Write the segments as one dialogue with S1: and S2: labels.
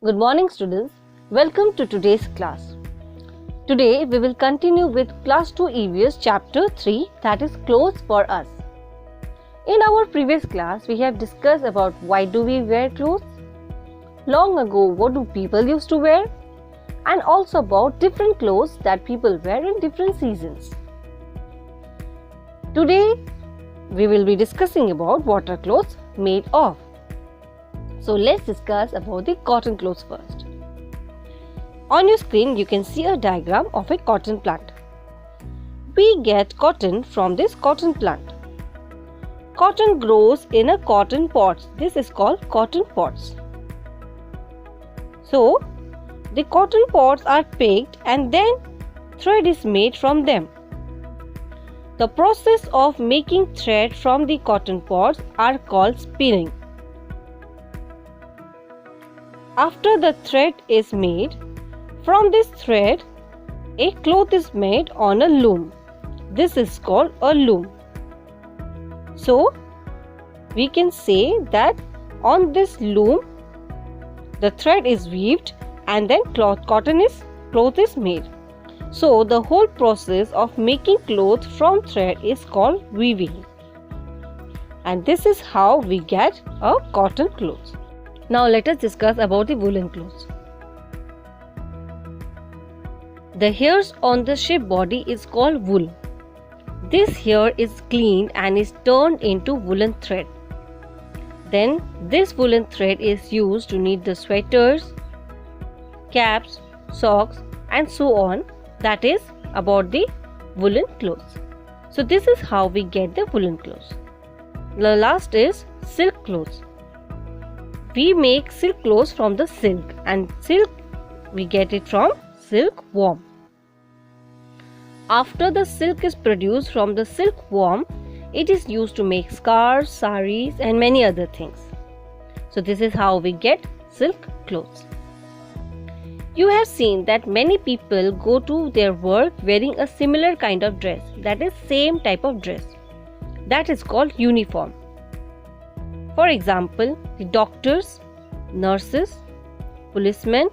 S1: Good morning students, welcome to today's class. Today we will continue with class 2 EVS chapter 3, that is clothes for us. In our previous class we have discussed about why do we wear clothes, long ago what do people used to wear, and also about different clothes that people wear in different seasons. Today we will be discussing about what are clothes made of. So let's discuss about the cotton clothes first. On your screen you can see a diagram of a cotton plant. We get cotton from this cotton plant. Cotton grows in a cotton pods. This is called cotton pods. So the cotton pods are picked and then thread is made from them. The process of making thread from the cotton pods are called spinning. After the thread is made, from this thread, a cloth is made on a loom. This is called a loom. So, we can say that on this loom, the thread is weaved and then cloth is made. So, the whole process of making cloth from thread is called weaving. And this is how we get a cotton cloth. Now let us discuss about the woolen clothes. The hairs on the sheep body is called wool. This hair is cleaned and is turned into woolen thread. Then this woolen thread is used to knit the sweaters, caps, socks and so on. That is about the woolen clothes. So this is how we get the woolen clothes. The last is silk clothes. We make silk clothes from the silk, and silk we get it from silkworm. After the silk is produced from the silkworm, it is used to make scarves, saris and many other things. So this is how we get silk clothes. You have seen that many people go to their work wearing a similar kind of dress, that is same type of dress. That is called uniform. For example, the doctors, nurses, policemen,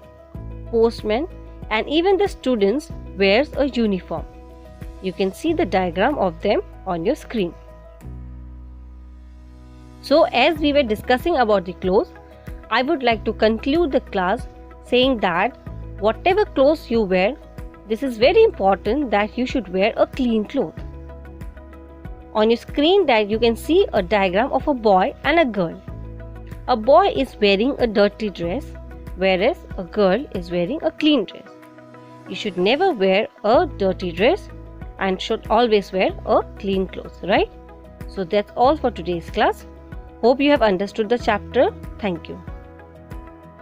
S1: postmen and even the students wears a uniform. You can see the diagram of them on your screen. So as we were discussing about the clothes, I would like to conclude the class saying that whatever clothes you wear, this is very important that you should wear a clean cloth. On your screen that you can see a diagram of a boy and a girl. A boy is wearing a dirty dress, whereas a girl is wearing a clean dress. You should never wear a dirty dress and should always wear a clean clothes, right? So that's all for today's class. Hope you have understood the chapter. Thank you.